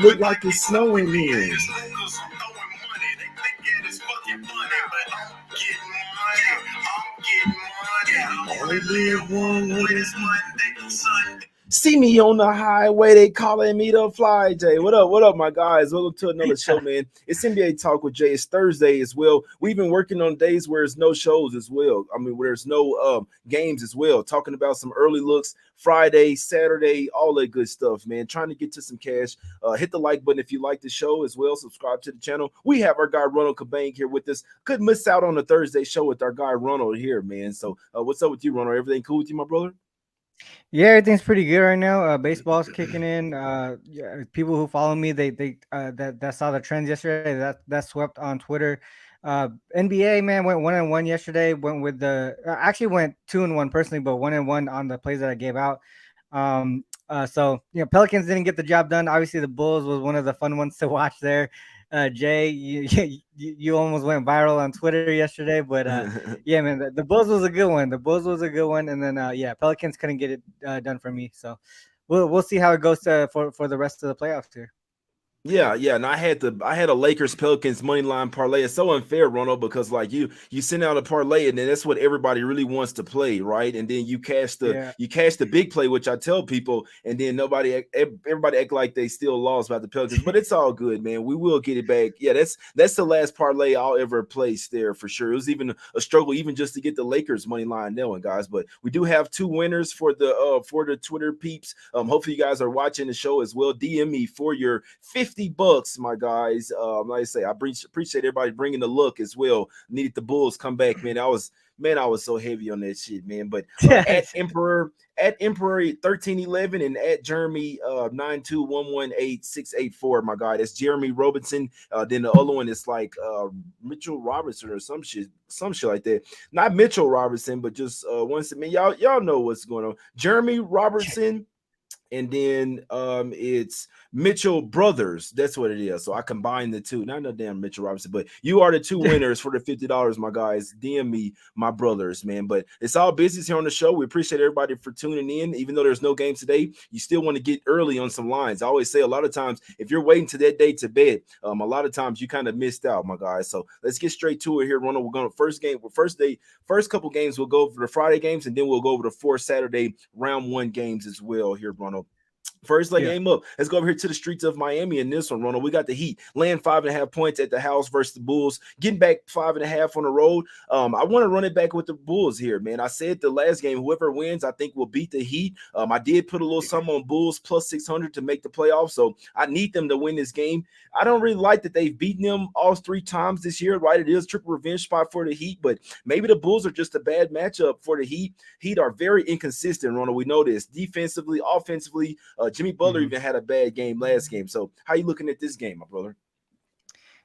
Look like it's snowing here. Only live one way. See me on the highway, they calling me the Fly J. What up, my guys? Welcome to another show, man. It's NBA Talk with Jay. It's Thursday as well. We've been working on days where there's no shows as well. I mean, where there's no games as well. Talking about some early looks, Friday, Saturday, all that good stuff, man. Trying to get to some cash. Hit the like button if you like the show as well. Subscribe to the channel. We have our guy Ronald Cabang here with us. Couldn't miss out on the Thursday show with our guy Ronald here, man. So what's up with you, Ronald? Everything cool with you, my brother? Yeah, everything's pretty good right now. Baseball's kicking in. Yeah, people who follow me, that saw the trends yesterday. That swept on Twitter. NBA man went 1-1 yesterday. Went with the actually went 2-1 personally, but 1-1 on the plays that I gave out. So Pelicans didn't get the job done. Obviously, the Bulls was one of the fun ones to watch there. Jay, you almost went viral on Twitter yesterday, but yeah, man, the Bulls was a good one. The Bulls was a good one, and then Pelicans couldn't get it done for me. So we'll see how it goes for the rest of the playoffs here. Yeah, and I had a Lakers Pelicans money line parlay. It's so unfair, Ronald, because like you send out a parlay and then that's what everybody really wants to play, right? And then you cash the big play, which I tell people, and then everybody act like they still lost about the Pelicans, but it's all good, man. We will get it back. Yeah, that's the last parlay I'll ever place there for sure. It was even a struggle even just to get the Lakers money line that one, guys. But we do have two winners for the Twitter peeps. Hopefully you guys are watching the show as well. DM me for your $50, my guys. Like I say, I appreciate everybody bringing the look as well. Needed the Bulls come back, man. I was so heavy on that shit, man. But at Emperor 1311 and at Jeremy 921186884, my guy. That's Jeremy Robinson. Then the other one is like Mitchell Robertson or some shit like that. Not Mitchell Robertson, but just one. Man, y'all know what's going on. Jeremy Robertson. And then it's Mitchell Brothers. That's what it is. So I combined the two. Not no damn Mitchell Robinson, but you are the two winners for the $50, my guys. DM me, my brothers, man. But it's all business here on the show. We appreciate everybody for tuning in. Even though there's no game today, you still want to get early on some lines. I always say a lot of times, if you're waiting to that day to bet, a lot of times you kind of missed out, my guys. So let's get straight to it here, Ronald. We're going to first couple games, we'll go over the Friday games, and then we'll go over the 4 Saturday round 1 games as well here, Ronald. First leg game up. Let's go over here to the streets of Miami in this one, Ronald. We got the Heat laying 5.5 points at the house versus the Bulls, getting back 5.5 on the road. I want to run it back with the Bulls here, man. I said the last game, whoever wins, I think will beat the Heat. I did put a little something on Bulls plus 600 to make the playoffs, so I need them to win this game. I don't really like that they've beaten them all 3 times this year, right? It is triple revenge spot for the Heat, but maybe the Bulls are just a bad matchup for the Heat. Heat are very inconsistent, Ronald. We know this. Defensively, offensively, Jimmy Butler even had a bad game last game. So how you looking at this game, my brother?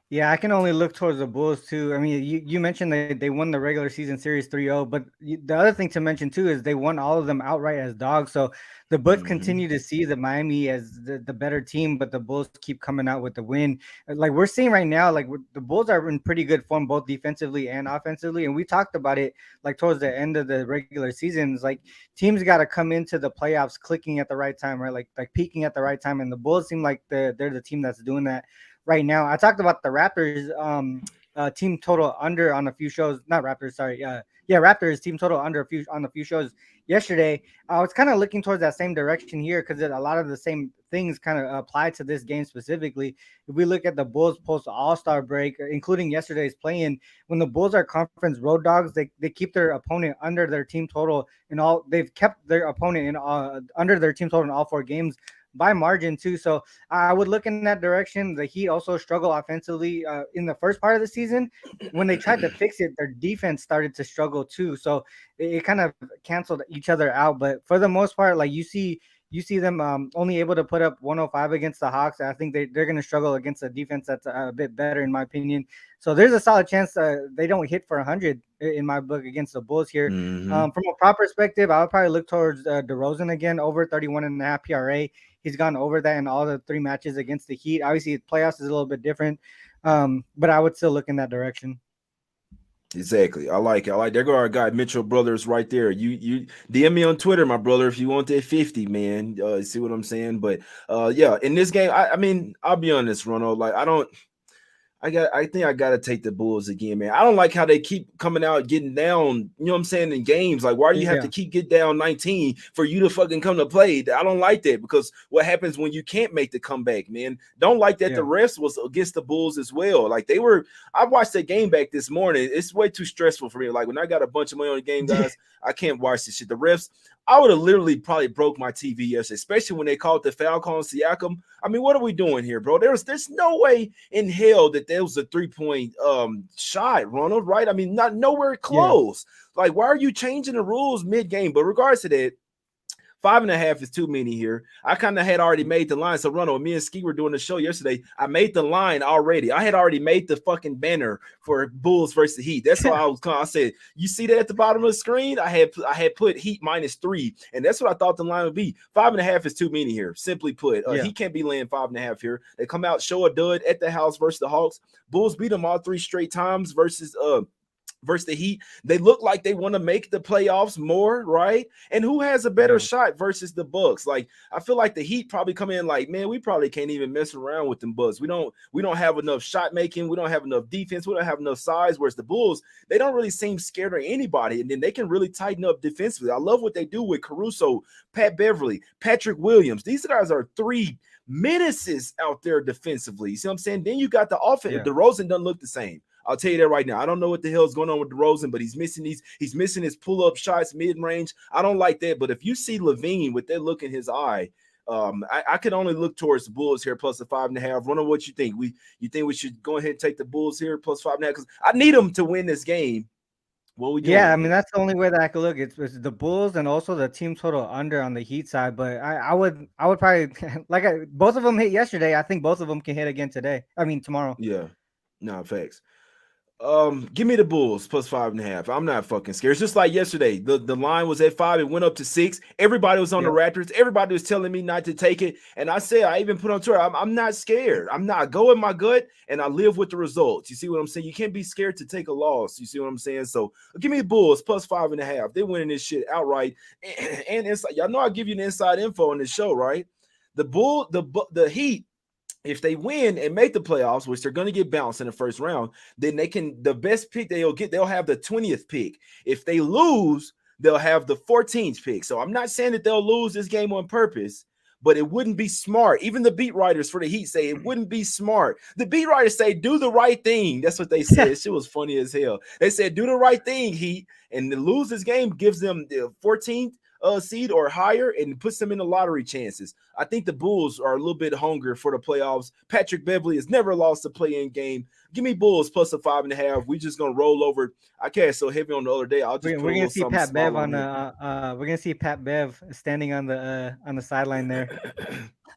Yeah, I can only look towards the Bulls too. I mean, you mentioned they won the regular season series 3-0, but the other thing to mention too is they won all of them outright as dogs. So the Bucks continue to see the Miami as the better team, but the Bulls keep coming out with the win. Like we're seeing right now, like the Bulls are in pretty good form both defensively and offensively, and we talked about it like towards the end of the regular seasons. Like teams got to come into the playoffs clicking at the right time, right? Like peaking at the right time, and the Bulls seem like they're the team that's doing that right now. I talked about the Raptors team total under on a few shows. Not Raptors, sorry. Raptors team total under on a few shows yesterday. I was kind of looking towards that same direction here because a lot of the same things kind of apply to this game specifically. If we look at the Bulls post All-Star break, including yesterday's play-in, when the Bulls are conference road dogs, they keep their opponent under their team total in all. They've kept their opponent in under their team total in all 4 games by margin too. So I would look in that direction. The Heat also struggle offensively in the first part of the season. When they tried to fix it, their defense started to struggle too. So it kind of canceled each other out. But for the most part, like you see them only able to put up 105 against the Hawks. I think they're going to struggle against a defense that's a bit better, in my opinion. So there's a solid chance they don't hit for 100 in my book against the Bulls here. From a prop perspective, I would probably look towards DeRozan again, over 31.5 PRA. He's gone over that in all the 3 matches against the Heat. Obviously, playoffs is a little bit different, but I would still look in that direction. Exactly. I like it. I like there go our guy Mitchell Brothers right there. You DM me on Twitter, my brother, if you want that 50, man. See what I'm saying? But yeah, in this game, I mean, I'll be honest, Ronald. Like I think I gotta take the Bulls again, man. I don't like how they keep coming out getting down, you know what I'm saying, in games. Like, why do you have to Yeah, keep get down 19 for you to fucking come to play? I don't like that because what happens when you can't make the comeback, man? Don't like that the yeah, refs was against the Bulls as well. Like they were, I watched that game back this morning. It's way too stressful for me. Like when I got a bunch of money on the game, guys, I can't watch this shit. The refs, I would have literally probably broke my TV yesterday, especially when they called the foul call on Siakam. I mean, what are we doing here, bro? There's no way in hell that there was a 3-point shot, Ronald, right? I mean, not nowhere yeah. close. Like, why are you changing the rules mid-game? But regards to that, 5.5 is too many here. I kind of had already made the line. So, Ronald, me and Ski were doing the show yesterday. I made the line already. I had already made the fucking banner for Bulls versus Heat. That's why I said, you see that at the bottom of the screen? I had put Heat -3, and that's what I thought the line would be. 5.5 is too many here. Simply put, Yeah. he can't be laying 5.5 here. They come out, show a dud at the house versus the Hawks. Bulls beat them all 3 straight times versus the Heat. They look like they want to make the playoffs more, right? And who has a better Yeah. shot versus the Bucks? Like, I feel like the Heat probably come in like, man, we probably can't even mess around with them Bucks. We don't have enough shot making, we don't have enough defense, we don't have enough size. Whereas the Bulls, they don't really seem scared of anybody, and then they can really tighten up defensively. I love what they do with Caruso, Pat Beverly, Patrick Williams. These guys are 3 menaces out there defensively. You see what I'm saying? Then you got the offense. Yeah. DeRozan doesn't look the same. I'll tell you that right now. I don't know what the hell is going on with DeRozan, but he's missing his pull-up shots mid-range. I don't like that. But if you see Levine with that look in his eye, I can only look towards the Bulls here plus the 5.5. Ronald, what you think? You think we should go ahead and take the Bulls here plus 5.5? Because I need them to win this game. What are we Yeah, I doing mean here? that's the only way that I could look. It's the Bulls and also the team total under on the Heat side. But I would probably both of them hit yesterday. I think both of them can hit again today. I mean tomorrow. Yeah, no facts. Give me the Bulls plus 5.5. I'm not fucking scared. It's just like yesterday. The line was at 5, it went up to 6. Everybody was on the Yep. Raptors. Everybody was telling me not to take it. And I said, I even put on Twitter, I'm not scared. I'm not going my gut, and I live with the results. You see what I'm saying? You can't be scared to take a loss. You see what I'm saying? So give me the Bulls plus 5.5. They're winning this shit outright. And it's like, y'all know I give you the inside info on this show, right? The Heat, if they win and make the playoffs, which they're going to get bounced in the first round, then the best pick they'll have the 20th pick. If they lose, they'll have the 14th pick. So I'm not saying that they'll lose this game on purpose, but it wouldn't be smart. Even the beat writers for the Heat say it wouldn't be smart. The beat writers say, do the right thing. That's what they said. Shit was funny as hell. They said, do the right thing, Heat. And to lose this game gives them the 14th seed or higher and puts them in the lottery chances. I think the Bulls are a little bit hungry for the playoffs. Patrick Beverly has never lost a play-in game. Give me Bulls plus a 5.5. We just gonna roll over. I can't so heavy on the other day. I'll just put We're a gonna little see something Pat small Bev on on the here. we're gonna see Pat Bev standing on the sideline there.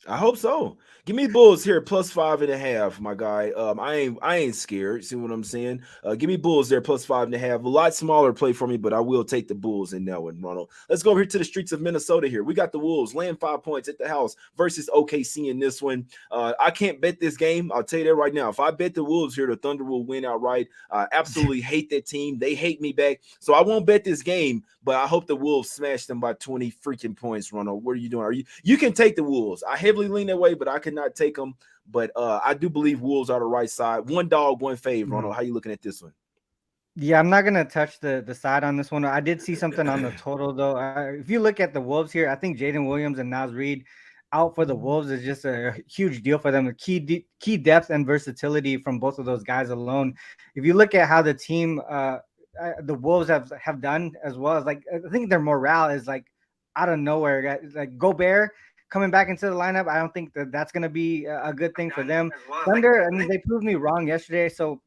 I hope so. Give me Bulls here plus 5.5, my guy. I ain't scared. See what I'm saying? Give me Bulls there plus 5.5. A lot smaller play for me, but I will take the Bulls in that one, Ronald. Let's go over here to the streets of Minnesota here. We got the Wolves laying 5 points at the house versus OKC in this one. I can't bet this game. I'll tell you that right now. If I bet the Wolves here, the Thunder will win outright. I absolutely hate that team. They hate me back. So I won't bet this game, but I hope the Wolves smash them by 20 freaking points, Ronald. What are you doing? You can take the Wolves. I heavily lean that way, but I cannot take them. But I do believe Wolves are the right side. One dog, one fave, Ronald. Mhm. How you looking at this one? Yeah, I'm not gonna touch the side on this one. I did see something on the total though. If you look at the Wolves here, I think Jaden Williams and Nas Reed out for the Wolves is just a huge deal for them. The key depth and versatility from both of those guys alone. If you look at how the team, the Wolves have done as well as like I think their morale is like out of nowhere. Like Gobert coming back into the lineup, I don't think that's gonna be a good thing for them. Thunder, I mean, they proved me wrong yesterday, so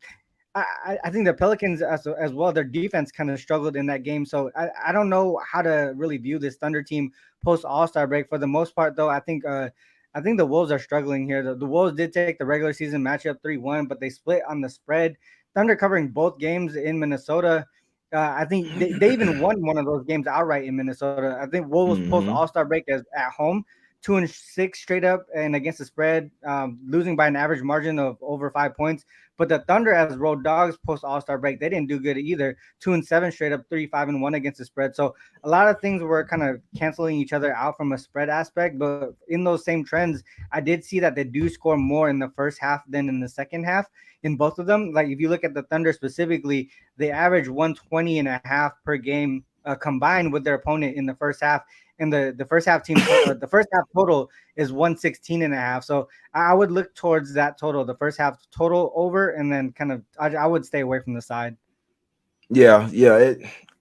I think the Pelicans as well, their defense kind of struggled in that game. So I don't know how to really view this Thunder team post All-Star break. For the most part, though, I think the Wolves are struggling here. The Wolves did take the regular season matchup 3-1, but they split on the spread. Thunder covering both games in Minnesota. I think they even won one of those games outright in Minnesota. I think Wolves post Mm-hmm. All-Star break as at home. 2-6 straight up and against the spread, losing by an average margin of over 5 points. But the Thunder, as road dogs post All-Star break, they didn't do good either. 2-7 straight up, 3-5-1 against the spread. So a lot of things were kind of canceling each other out from a spread aspect. But in those same trends, I did see that they do score more in the first half than in the second half in both of them. Like if you look at the Thunder specifically, they average 120.5 per game combined with their opponent in the first half. And the first half the first half total is 116.5. So I would look towards that total, the first half total over, and then kind of I would stay away from the side. Yeah.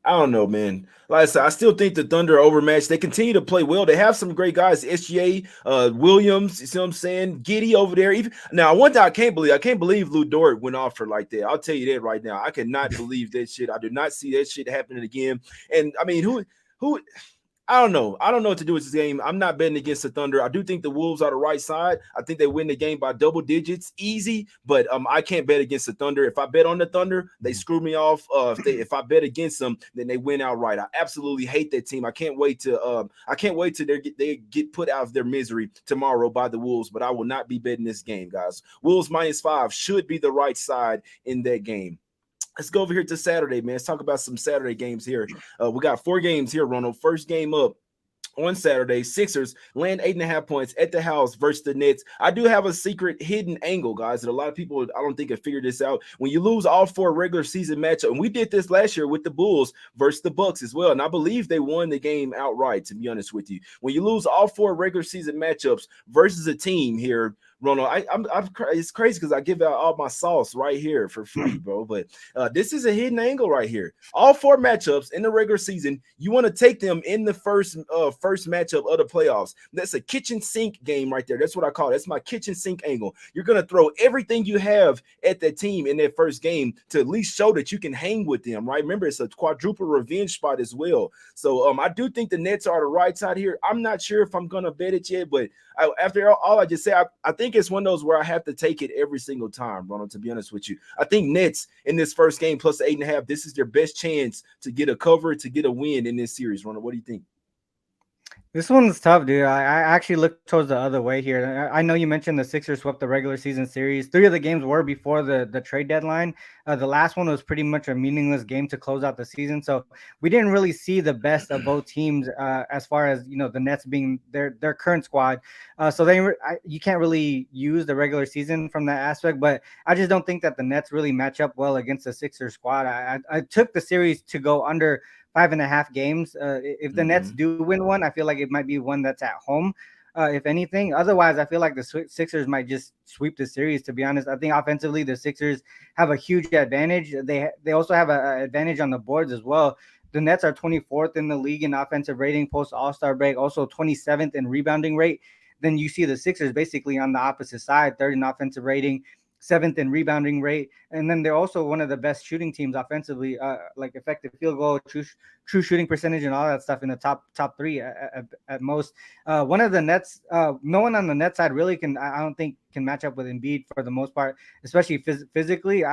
I don't know, man. Like I said, I still think the Thunder are overmatched. They continue to play well. They have some great guys, SGA, Williams. You see what I'm saying? Giddy over there. Even now, one thing I can't believe Lou Dort went off for like that. I'll tell you that right now. I cannot believe that shit. I do not see that shit happening again. And I mean, who? I don't know. I don't know what to do with this game. I'm not betting against the Thunder. I do think the Wolves are the right side. I think they win the game by double digits, easy. But I can't bet against the Thunder. If I bet on the Thunder, they screw me off. If I bet against them, then they win outright. I absolutely hate that team. I can't wait till they get put out of their misery tomorrow by the Wolves. But I will not be betting this game, guys. Wolves -5 should be the right side in that game. Let's go over here to Saturday, man. Let's talk about some Saturday games here. We got 4 games here, Ronald. First game up on Saturday, Sixers land 8.5 points at the house versus the Nets. I do have a secret hidden angle, guys, that a lot of people I don't think have figured this out. When you lose all 4 regular season matchups, and we did this last year with the Bulls versus the Bucks as well, and I believe they won the game outright, to be honest with you. When you lose all 4 regular season matchups versus a team here, Ronald, it's crazy because I give out all my sauce right here for free, bro. But this is a hidden angle right here. All 4 matchups in the regular season, you want to take them in the first matchup of the playoffs. That's a kitchen sink game right there. That's what I call it. That's my kitchen sink angle. You're gonna throw everything you have at that team in that first game to at least show that you can hang with them, right? Remember, it's a quadruple revenge spot as well. So I do think the Nets are the right side here. I'm not sure if I'm gonna bet it yet, but after all I just said, I think it's one of those where I have to take it every single time, Ronald, to be honest with you. I think Nets in this first game plus 8.5, this is their best chance to get a cover, to get a win in this series. Ronald, what do you think? This one's tough, dude. I actually look towards the other way here. I know you mentioned the Sixers swept the regular season series. 3 of the games were before the trade deadline. The last one was pretty much a meaningless game to close out the season. So we didn't really see the best of both teams as far as, the Nets being their current squad. So you can't really use the regular season from that aspect. But I just don't think that the Nets really match up well against the Sixers squad. I took the series to go under 5.5 games. If the Nets do win one, I feel like it might be one that's at home, if anything. Otherwise, I feel like the Sixers might just sweep the series, to be honest. I think offensively, the Sixers have a huge advantage. They also have an advantage on the boards as well. The Nets are 24th in the league in offensive rating post All-Star break, also 27th in rebounding rate. Then you see the Sixers basically on the opposite side, 3rd in offensive rating, 7th in rebounding rate, and then they're also one of the best shooting teams offensively, like effective field goal, true shooting percentage, and all that stuff in the top 3 at most. One of the Nets, no one on the net side really I don't think can match up with Embiid for the most part, especially physically.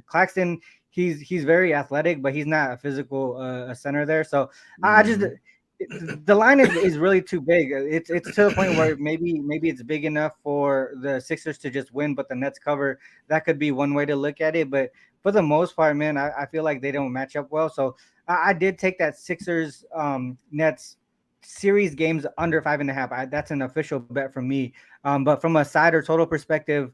Claxton, he's very athletic, but he's not a physical center there. So I just. The line is really too big. It's to the point where maybe it's big enough for the Sixers to just win, but the Nets cover. That could be one way to look at it. But for the most part, man, I feel like they don't match up well. So I did take that Sixers Nets series games under 5.5. That's an official bet from me. But from a side or total perspective,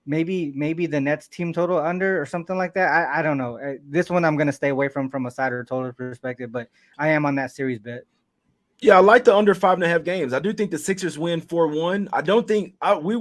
maybe the Nets team total under or something like that. I don't know. This one I'm gonna stay away from a side or total perspective, but I am on that series bet. Yeah, I like the under 5.5 games. I do think the Sixers win 4-1. I don't think you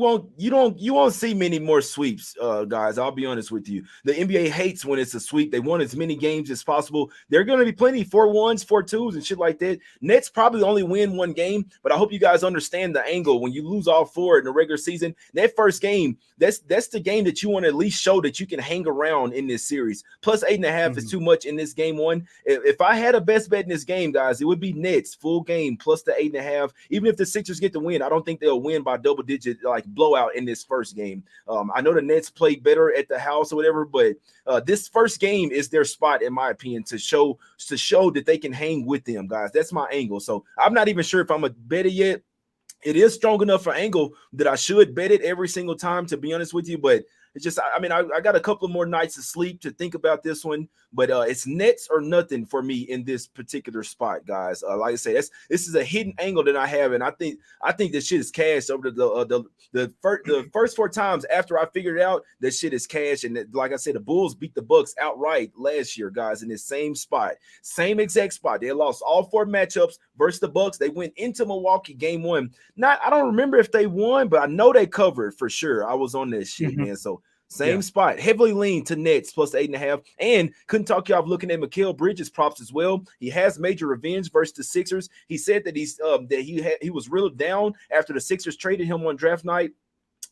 won't see many more sweeps, guys. I'll be honest with you. The NBA hates when it's a sweep. They want as many games as possible. There are going to be plenty 4-1s, 4-2s, and shit like that. Nets probably only win 1 game, but I hope you guys understand the angle. When you lose all 4 in the regular season, that first game, that's the game that you want to at least show that you can hang around in this series. Plus 8.5 is too much in this game 1. If I had a best bet in this game, guys, it would be Nets full game plus the 8.5. Even if the Sixers get the win, I don't think they'll win by double digit like blowout in this first game. I know the Nets played better at the house or whatever, but this first game is their spot, in my opinion, to show that they can hang with them, guys. That's my angle. So I'm not even sure if I'm a bet it yet. it is strong enough for angle that I should bet it every single time, to be honest with you. But it's just, I mean, I got a couple more nights of sleep to think about this one, but it's Nets or nothing for me in this particular spot, guys. Like I said, this is a hidden angle that I have, and I think this shit is cash over the first four times after I figured it out. That shit is cash, and like I said, the Bulls beat the Bucks outright last year, guys, in this same spot, same exact spot. They lost all four matchups versus the Bucks. They went into Milwaukee game one. I don't remember if they won, but I know they covered for sure. I was on this shit, man. So same spot, heavily lean to Nets plus 8.5. And couldn't talk you off looking at Mikal Bridges props as well. He has major revenge versus the Sixers. He said that he was real down after the Sixers traded him on draft night.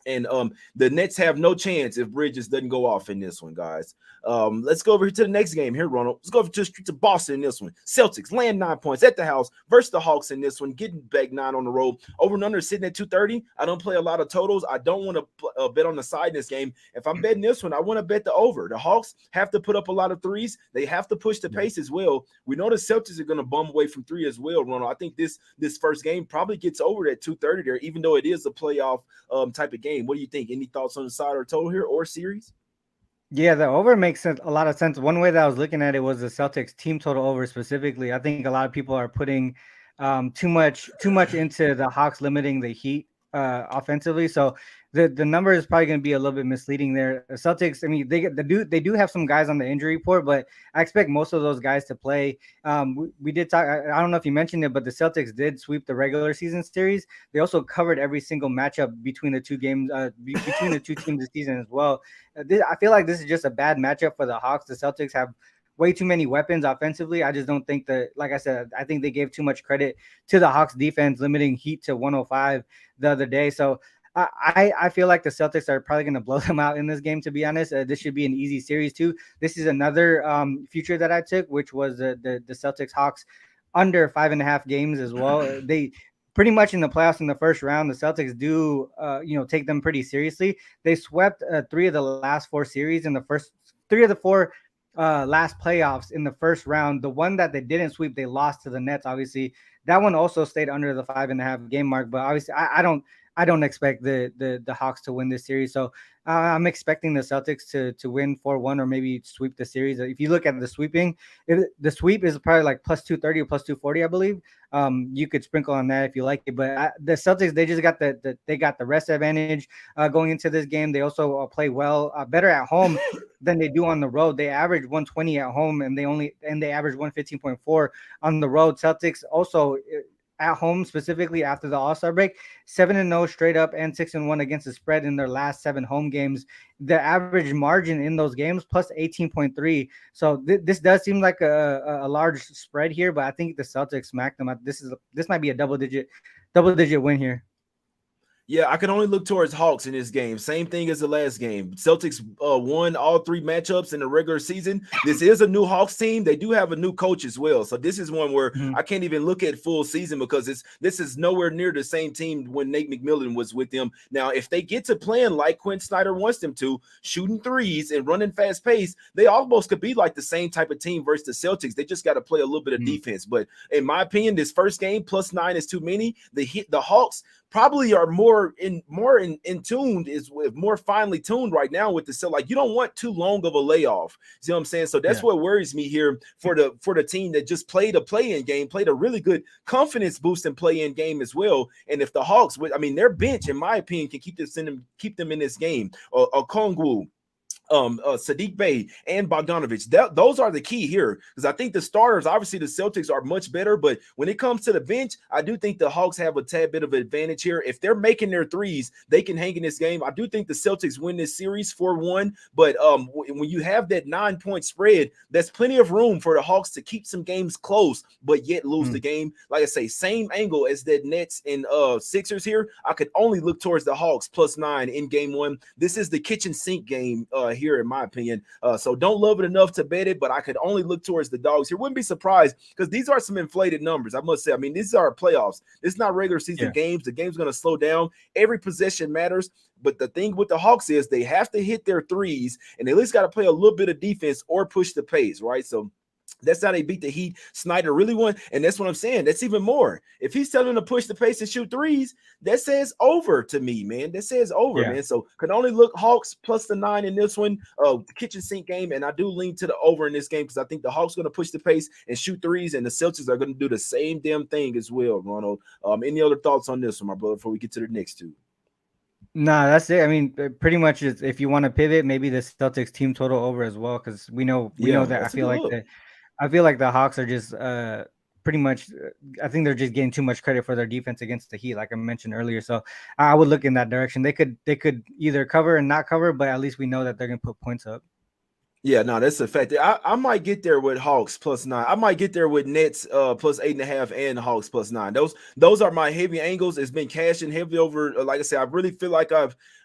And the Nets have no chance if Bridges doesn't go off in this one, guys. Let's go over here to the next game here, Ronald. Let's go over to the streets of Boston in this one. Celtics land 9 points at the house versus the Hawks in this one, getting back 9 on the road. Over and under sitting at 230. I don't play a lot of totals. I don't want to bet on the side in this game. If I'm betting this one, I want to bet the over. The Hawks have to put up a lot of threes. They have to push the pace as well. We know the Celtics are going to bum away from three as well, Ronald. I think this first game probably gets over at 230 there, even though it is a playoff type of game. What do you think? Any thoughts on the side or total here or series? Yeah, the over makes a lot of sense. One way that I was looking at it was the Celtics team total over specifically. I think a lot of people are putting too much into the Hawks limiting the Heat offensively. So the number is probably going to be a little bit misleading there. The Celtics, I mean, they do have some guys on the injury report, but I expect most of those guys to play. We did talk. I don't know if you mentioned it, but the Celtics did sweep the regular season series. They also covered every single matchup between the two games, between the two teams this season as well. I feel like this is just a bad matchup for the Hawks. The Celtics have way too many weapons offensively. I just don't think that, like I said, I think they gave too much credit to the Hawks defense, limiting Heat to 105 the other day. So I feel like the Celtics are probably going to blow them out in this game, to be honest. This should be an easy series too. This is another future that I took, which was the Celtics Hawks under 5.5 games as well. They pretty much in the playoffs in the first round, the Celtics do take them pretty seriously. They swept 3 of the last 4 series in the first 3 of the 4 last playoffs in the first round. The one that they didn't sweep, they lost to the Nets. Obviously, that one also stayed under the 5.5 game mark. But obviously, I don't expect the Hawks to win this series. So I'm expecting the Celtics to win 4-1 or maybe sweep the series. If you look at the sweeping, the sweep is probably like plus 230 or plus 240, I believe. You could sprinkle on that if you like it. But the Celtics, they just got the rest advantage going into this game. They also play well, better at home than they do on the road. They average 120 at home, and they average 115.4 on the road. Celtics also at home, specifically after the All-Star break, 7-0 straight up and 6-1 against the spread in their last 7 home games. The average margin in those games plus 18.3. So this does seem like a large spread here, but I think the Celtics smacked them. This might be a double digit win here. Yeah, I can only look towards Hawks in this game. Same thing as the last game. Celtics won all 3 matchups in the regular season. This is a new Hawks team. They do have a new coach as well. So this is one where I can't even look at full season because this is nowhere near the same team when Nate McMillan was with them. Now, if they get to playing like Quinn Snyder wants them to, shooting threes and running fast pace, they almost could be like the same type of team versus the Celtics. They just got to play a little bit of defense. But in my opinion, this first game plus 9 is too many. The Hawks probably are more in tuned, is with more finely tuned right now with the cell. Like, you don't want too long of a layoff. See what I'm saying? So that's what worries me here for the team that just played a play-in game, played a really good confidence boosting play-in game as well. And if the Hawks, their bench, in my opinion, can keep them in this game. Okongwu, Sadiq Bey and Bogdanovich. Those are the key here, because I think the starters, obviously the Celtics are much better, but when it comes to the bench, I do think the Hawks have a tad bit of advantage here. If they're making their threes, they can hang in this game. I do think the Celtics win this series 4-1, but when you have that 9-point spread, that's plenty of room for the Hawks to keep some games close, but yet lose the game. Like I say, same angle as that Nets and Sixers here. I could only look towards the Hawks plus 9 in game 1. This is the kitchen sink game here, in my opinion. So don't love it enough to bet it, but I could only look towards the dogs here. Wouldn't be surprised, because these are some inflated numbers, I must say. I mean, these are playoffs. It's not regular season games. The game's going to slow down. Every possession matters. But the thing with the Hawks is they have to hit their threes, and they at least got to play a little bit of defense or push the pace, right? So That's how they beat the Heat. Snyder really won, and that's what I'm saying. That's even more. If he's telling them to push the pace and shoot threes, that says over to me, man. That says over, Yeah. man. So can only look Hawks plus the 9 in this one. The kitchen sink game, and I do lean to the over in this game because I think the Hawks going to push the pace and shoot threes, and the Celtics are going to do the same damn thing as well. Ronald, any other thoughts on this one, my brother? Before we get to the next two. No, that's it. I mean, pretty much if you want to pivot, maybe the Celtics team total over as well, because we know Yeah, that that's a good look. I feel like the Hawks are just pretty much. I think they're just getting too much credit for their defense against the Heat, like I mentioned earlier. So I would look in that direction. They could either cover and not cover, but at least we know that they're gonna put points up. Yeah, no, that's a fact. I might get there with Hawks plus 9. I might get there with Nets plus 8.5 and Hawks plus 9. Those are my heavy angles. It's been cashing heavily over. Like I said, I really feel like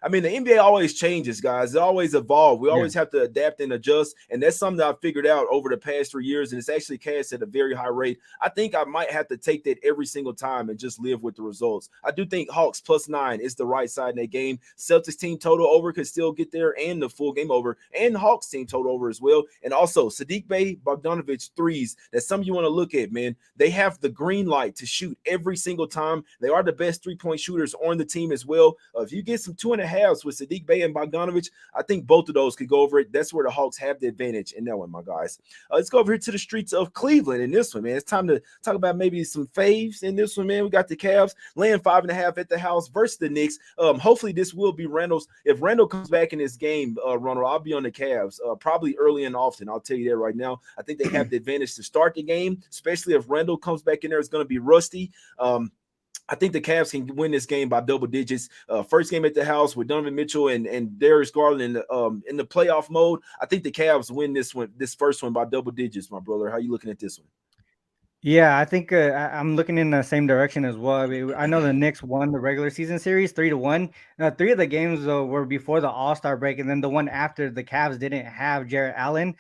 I mean, the NBA always changes, guys. It always evolve. We Yeah. always have to adapt and adjust. And that's something that I've figured out over the past 3 years. And it's actually cashed at a very high rate. I think I might have to take that every single time and just live with the results. I do think Hawks plus 9 is the right side in that game. Celtics team total over could still get there, and the full game over, and Hawks team total over as well. And also Sadiq Bey, Bogdanovich threes. That's something you want to look at, man. They have the green light to shoot every single time. They are the best 3-point shooters on the team as well. If you get some 2.5s with Sadiq Bey and Bogdanovich, I think both of those could go over it. That's where the Hawks have the advantage in that one, my guys. Let's go over here to the streets of Cleveland in this one, man. It's time to talk about maybe some faves in this one, man. We got the Cavs laying 5.5 at the house versus the Knicks. Hopefully this will be Randall's. If Randall comes back in this game, Ronald, I'll be on the Cavs probably early and often. I'll tell you that right now. I think they have the advantage to start the game, especially if Randall comes back in there. It's going to be rusty. I think the Cavs can win this game by double digits. First game at the house with Donovan Mitchell and Darius Garland in the playoff mode. I think the Cavs win this first one by double digits, my brother. How you looking at this one? Yeah, I think I'm looking in the same direction as well. I mean, I know the Knicks won the regular season series 3-1. Three of the games though were before the All-Star break, and then the one after the Cavs didn't have Jarrett Allen.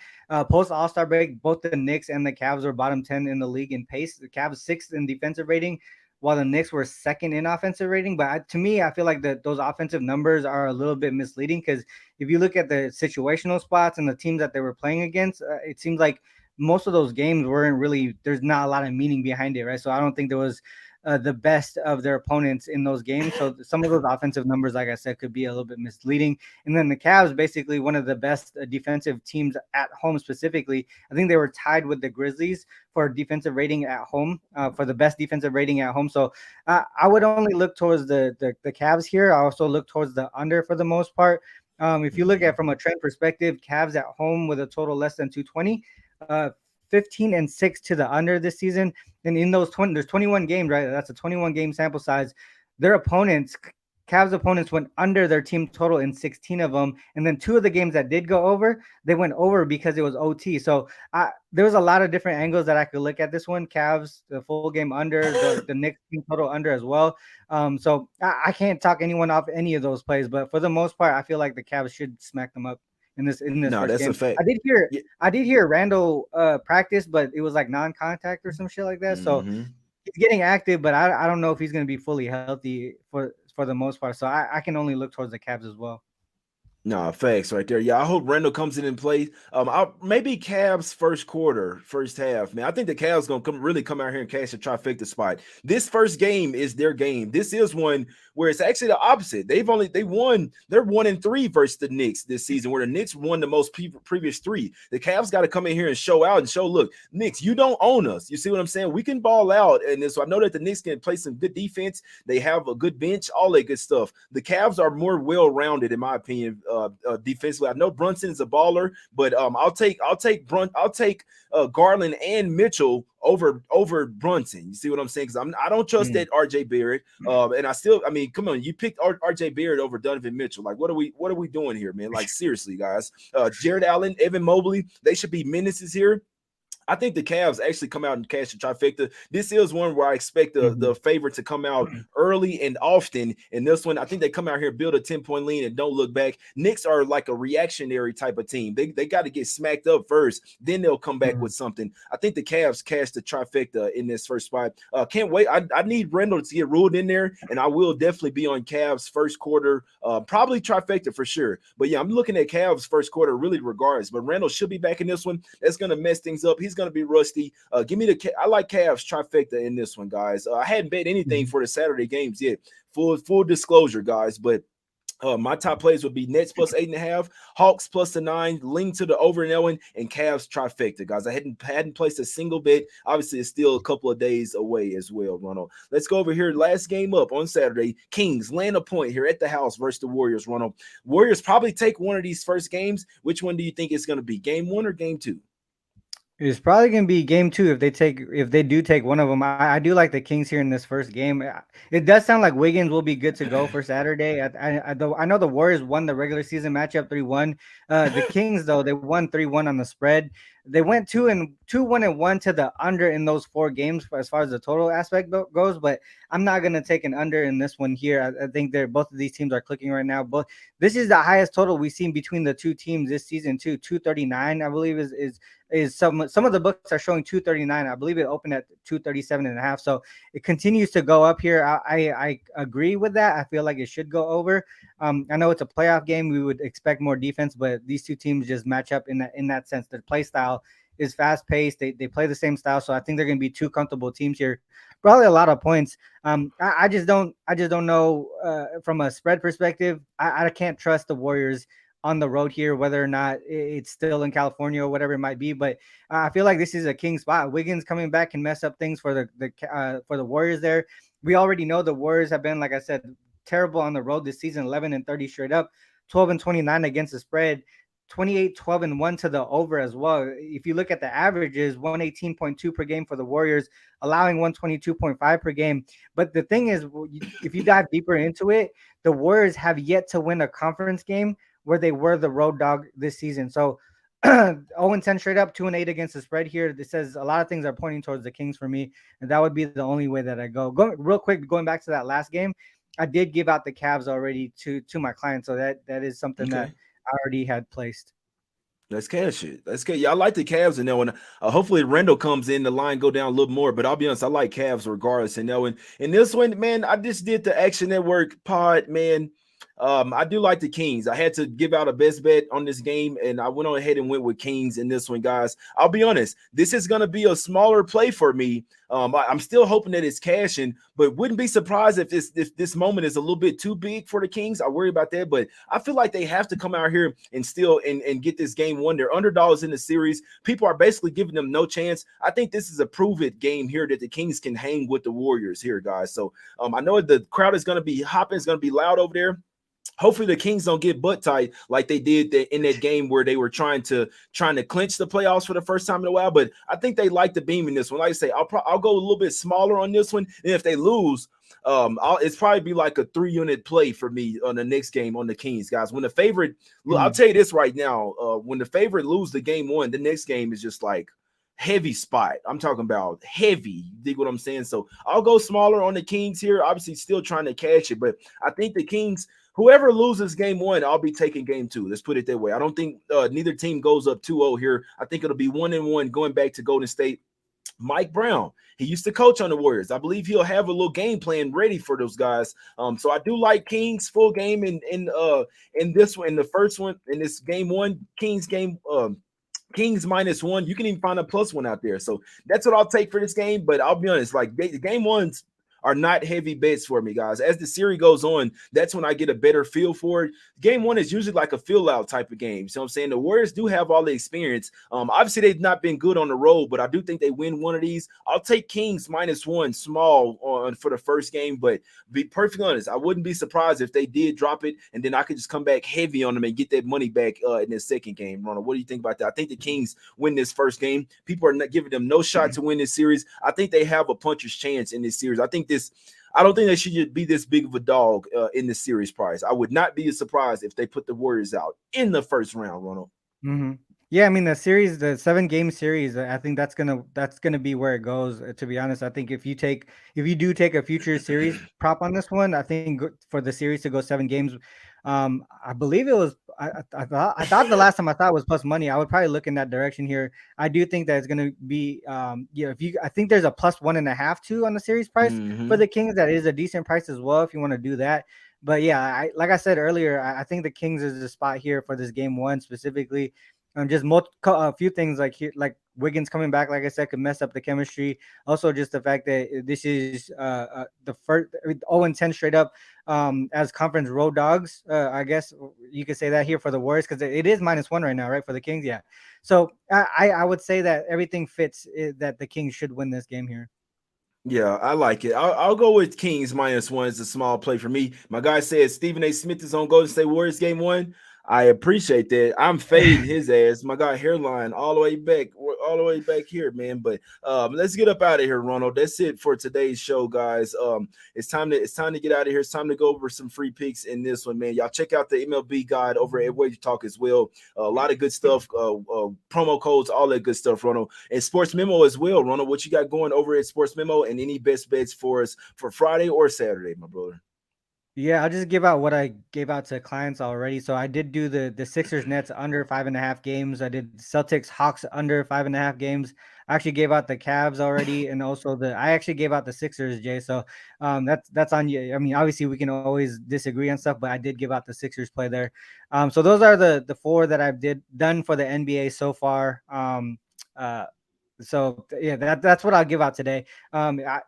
Post All-Star break, both the Knicks and the Cavs were bottom 10 in the league in pace. The Cavs sixth in defensive rating, while the Knicks were second in offensive rating. But to me, I feel like those offensive numbers are a little bit misleading because if you look at the situational spots and the teams that they were playing against, it seems like most of those games weren't really, there's not a lot of meaning behind it, right? So I don't think there was the best of their opponents in those games. So some of those offensive numbers, like I said, could be a little bit misleading. And then the Cavs, basically one of the best defensive teams at home specifically. I think they were tied with the Grizzlies for defensive rating at home, for the best defensive rating at home. So I would only look towards the Cavs here. I also look towards the under for the most part. If you look at from a trend perspective, Cavs at home with a total less than 220, 15-6 to the under this season. And in those there's 21 games, right? That's a 21 game sample size. Their opponents, Cavs opponents, went under their team total in 16 of them. And then 2 of the games that did go over, they went over because it was OT. So there was a lot of different angles that I could look at this one. Cavs, the full game under, the Knicks team total under as well. So I can't talk anyone off any of those plays, but for the most part, I feel like the Cavs should smack them up in this No, first that's game. a fact. I did hear Randall practice, but it was like non-contact or some shit like that. So he's getting active, but I don't know if he's going to be fully healthy for the most part. So I can only look towards the Cavs as well. No, facts right there. Yeah, I hope Randall comes in and plays. Maybe Cavs first half, man. I think the Cavs gonna really come out here and cash a trifecta spot. This first game is their game. This is one where it's actually the opposite. They're 1-3 versus the Knicks this season, where the Knicks won the most previous 3. The Cavs got to come in here and show out and show, look, Knicks, you don't own us. You see what I'm saying? We can ball out, and so I know that the Knicks can play some good defense. They have a good bench, all that good stuff. The Cavs are more well-rounded, in my opinion. Defensively, I know Brunson is a baller, but I'll take Garland and Mitchell over Brunson. You see what I'm saying? Because I don't trust that RJ Barrett, and I mean, come on, you picked RJ Barrett over Donovan Mitchell. Like, what are we doing here, man? Like, seriously, guys. Jared Allen, Evan Mobley, they should be menaces here. I think the Cavs actually come out and cash the trifecta. This is one where I expect the favorite to come out early and often. And this one, I think they come out here, build a 10-point lead, and don't look back. Knicks are like a reactionary type of team. They got to get smacked up first, then they'll come back with something. I think the Cavs cash the trifecta in this first spot. Can't wait. I need Randall to get ruled in there, and I will definitely be on Cavs first quarter, probably trifecta for sure. But yeah, I'm looking at Cavs first quarter really regardless. But Randall should be back in this one. That's going to mess things up. He's gonna be rusty. Give me I like Cavs trifecta in this one, guys. I hadn't bet anything Mhm. for the Saturday games yet. Full disclosure, guys, but my top plays would be Nets plus 8.5, Hawks plus the 9, lean to the over and Ellen, and Cavs trifecta, guys. I hadn't placed a single bet. Obviously, it's still a couple of days away as well, Ronald. Let's go over here. Last game up on Saturday. Kings land a point here at the house versus the Warriors, Ronald. Warriors probably take one of these first games. Which one do you think it's going to be? Game 1 or game 2? It's probably gonna be game two if they do take one of them. I do like the Kings here in this first game. It does sound like Wiggins will be good to go for Saturday. I know the Warriors won the regular season matchup 3-1. The Kings though they won 3-1 on the spread. They went 2-1 to the under in those 4 games as far as the total aspect goes. But I'm not gonna take an under in this one here. I think they're both of these teams are clicking right now. But this is the highest total we've seen between the two teams this season too. 239 I believe is some of the books are showing 239. I believe it opened at 237.5. So it continues to go up here. I agree with that. I feel like it should go over. I know it's a playoff game. We would expect more defense, but these two teams just match up in that sense. Their play style is fast paced. They play the same style. So I think they're going to be two comfortable teams here. Probably a lot of points. I just don't know from a spread perspective. I can't trust the Warriors on the road here, whether or not it's still in California or whatever it might be. But I feel like this is a king spot. Wiggins coming back can mess up things for the Warriors there. We already know the Warriors have been, like I said, terrible on the road this season, 11-30 straight up, 12-29 against the spread, 28, 12-1 to the over as well. If you look at the averages, 118.2 per game for the Warriors, allowing 122.5 per game. But the thing is, if you dive deeper into it, the Warriors have yet to win a conference game where they were the road dog this season. So 0-10 straight up, 2-8 against the spread here. This says a lot of things are pointing towards the Kings for me, and that would be the only way that I go. Real quick, going back to that last game, I did give out the Cavs already to my clients, so that is something that Okay. I already had placed. Let's cash it. Let's get. Yeah, I like the Cavs in that one. Hopefully, Randall comes in, the line go down a little more. But I'll be honest, I like Cavs regardless in that one. In this one, man, I just did the Action Network pod, man. I do like the Kings. I had to give out a best bet on this game, and I went on ahead and went with Kings in this one, guys. I'll be honest, this is going to be a smaller play for me. I'm still hoping that it's cashing, but wouldn't be surprised if this moment is a little bit too big for the Kings. I worry about that, but I feel like they have to come out here and still and get this game won. They're underdogs in the series. People are basically giving them no chance. I think this is a prove-it game here that the Kings can hang with the Warriors here, guys. So I know the crowd is going to be hopping. It's going to be loud over there. Hopefully the Kings don't get butt tight like they did in that game where they were trying to clinch the playoffs for the first time in a while. But I think they like the beam in this one. Like I say, I'll go a little bit smaller on this one. And if they lose, it's probably be like a 3-unit play for me on the next game on the Kings, guys. When the favorite, I'll tell you this right now, when the favorite lose the game one, the next game is just like heavy spot. I'm talking about heavy. You dig what I'm saying? So I'll go smaller on the Kings here. Obviously, still trying to catch it, but I think the Kings. Whoever loses game one, I'll be taking game two. Let's put it that way. I don't think neither team goes up 2-0 here. I think it'll be 1-1 going back to Golden State. Mike Brown, he used to coach on the Warriors. I believe he'll have a little game plan ready for those guys. So I do like Kings full game in this one, in the first one, in this game one, Kings game. Kings -1. You can even find a +1 out there. So that's what I'll take for this game. But I'll be honest, like the game ones are not heavy bets for me, guys. As the series goes on, that's when I get a better feel for it. Game one is usually like a fill-out type of game. So I'm saying the Warriors do have all the experience. Obviously, they've not been good on the road, but I do think they win one of these. I'll take Kings -1 small on for the first game, but be perfectly honest, I wouldn't be surprised if they did drop it, and then I could just come back heavy on them and get that money back in this second game. Ronald, what do you think about that? I think the Kings win this first game. People are not giving them no shot to win this series. I think they have a puncher's chance in this series. I don't think they should be this big of a dog in the series price. I would not be surprised if they put the Warriors out in the first round, Ronald. Mm-hmm. Yeah, I mean the 7-game series, I think that's gonna be where it goes. To be honest, I think if you do take a future series prop on this one, I think for the series to go 7 games, I believe it was. I thought the last time I thought it was plus money. I would probably look in that direction here. I do think that it's gonna be I think there's a +1.5 too on the series price for the Kings. That is a decent price as well if you want to do that. But yeah, like I said earlier, I think the Kings is the spot here for this game one specifically. Just a few things like here, like Wiggins coming back, like I said, could mess up the chemistry. Also, just the fact that this is the first 0-10 straight up as conference road dogs. I guess you could say that here for the Warriors because it is -1 right now, right, for the Kings. Yeah. So I would say that everything fits that the Kings should win this game here. Yeah, I like it. I'll go with Kings -1. It's a small play for me. My guy said Stephen A. Smith is on Golden State Warriors game 1. I appreciate that. I'm fading his ass. My guy hairline all the way back here, man. But let's get up out of here, Ronald. That's it for today's show, guys. It's time to get out of here. It's time to go over some free picks in this one, man. Y'all check out the MLB guide over at Wager Talk as well. A lot of good stuff, promo codes, all that good stuff, Ronald. And Sports Memo as well, Ronald. What you got going over at Sports Memo, and any best bets for us for Friday or Saturday, my brother? Yeah, I'll just give out what I gave out to clients already. So I did do the Sixers Nets under 5.5 games. I did Celtics Hawks under 5.5 games. I actually gave out the Cavs already, and also I actually gave out the Sixers, Jay. So that's on you. I mean, obviously we can always disagree on stuff, but I did give out the Sixers play there. So those are the four that I've done for the NBA so far. So yeah, that's what I'll give out today.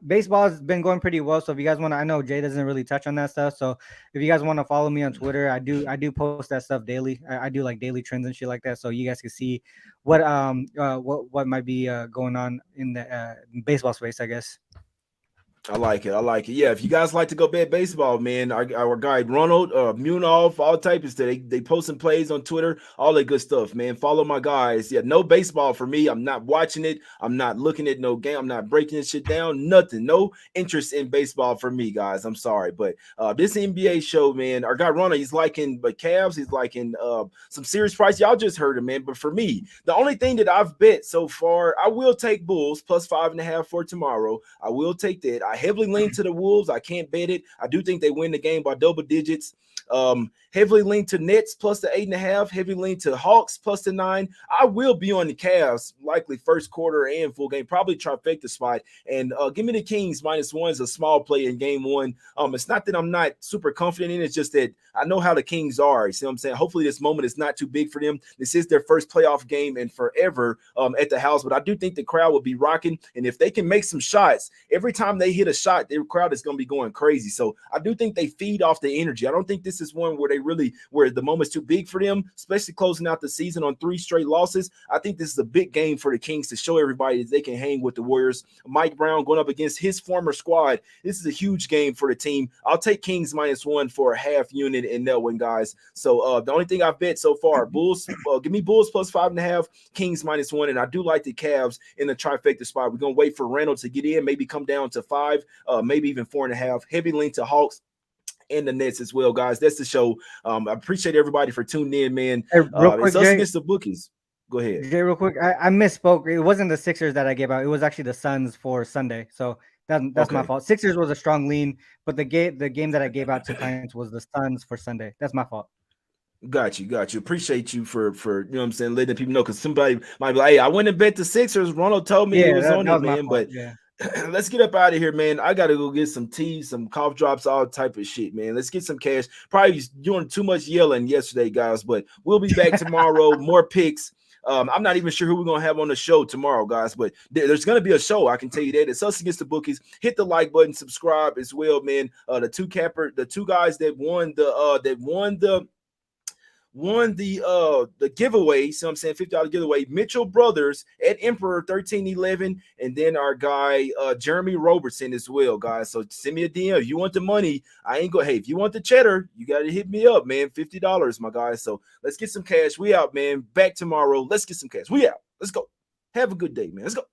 Baseball has been going pretty well. So if you guys want to, I know Jay doesn't really touch on that stuff. So if you guys want to follow me on Twitter, I do post that stuff daily. I do like daily trends and shit like that. So you guys can see what might be going on in the baseball space, I guess. I like it. I like it. Yeah, if you guys like to go bet baseball, man, our guy Ronald, Munolf, all types of stuff. They posting plays on Twitter, all that good stuff, man. Follow my guys. Yeah, no baseball for me. I'm not watching it. I'm not looking at no game. I'm not breaking this shit down. Nothing. No interest in baseball for me, guys. I'm sorry, but this NBA show, man. Our guy Ronald, he's liking the Cavs. He's liking some serious price. Y'all just heard him, man. But for me, the only thing that I've bet so far, I will take Bulls plus 5.5 for tomorrow. I will take that. I heavily lean to the Wolves. I can't bet it. I do think they win the game by double digits. Heavily lean to Nets plus the 8.5. Heavily lean to Hawks plus the 9. I will be on the Cavs likely first quarter and full game, probably trifecta spot. And give me the Kings -1 is a small play in game 1. It's not that I'm not super confident in it. It's just that I know how the Kings are. You see what I'm saying? Hopefully this moment is not too big for them. This is their first playoff game in forever at the house. But I do think the crowd will be rocking. And if they can make some shots, every time they hit a shot, their crowd is going to be going crazy. So I do think they feed off the energy. I don't think this is one where the moment's too big for them, especially closing out the season on 3 straight losses. I think this is a big game for the Kings to show everybody that they can hang with the Warriors. Mike Brown going up against his former squad. This is a huge game for the team. I'll take Kings -1 for a half unit in that one, guys. So the only thing I've bet so far, Bulls, give me Bulls plus 5.5, Kings -1, and I do like the Cavs in the trifecta spot. We're going to wait for Ronald to get in, maybe come down to 5, maybe even 4.5. Heavy lean to Hawks and the Nets as well, guys. That's the show. I appreciate everybody for tuning in, man. Hey, real quick, it's Us Jay, Against The Bookies. Go ahead. Jay, real quick. I misspoke. It wasn't the Sixers that I gave out. It was actually the Suns for Sunday. So that's Okay. my fault. Sixers was a strong lean, but the game that I gave out to clients was the Suns for Sunday. That's my fault. Got you. Appreciate you for you know what I'm saying, letting people know, because somebody might be like, hey, I went and bet the Sixers. Ronald told me he Yeah, was on that it, was my man. fault. But Yeah. let's get up out of here, man. I gotta go get some tea, some cough drops, all type of shit, man. Let's get some cash. Probably doing too much yelling yesterday, guys, but we'll be back tomorrow. More picks. I'm not even sure who we're gonna have on the show tomorrow, guys, but there's gonna be a show. I can tell you that. It's Us Against The Bookies. Hit the like button, subscribe as well, man. The two guys that won the giveaway, so I'm saying $50 giveaway, Mitchell Brothers at Emperor 1311, and then our guy Jeremy Robertson as well, guys. So send me a DM if you want the money. Hey, if you want the cheddar, you got to hit me up, man. $50, my guys. So let's get some cash. We out, man. Back tomorrow. Let's get some cash. We out. Let's go. Have a good day, man. Let's go.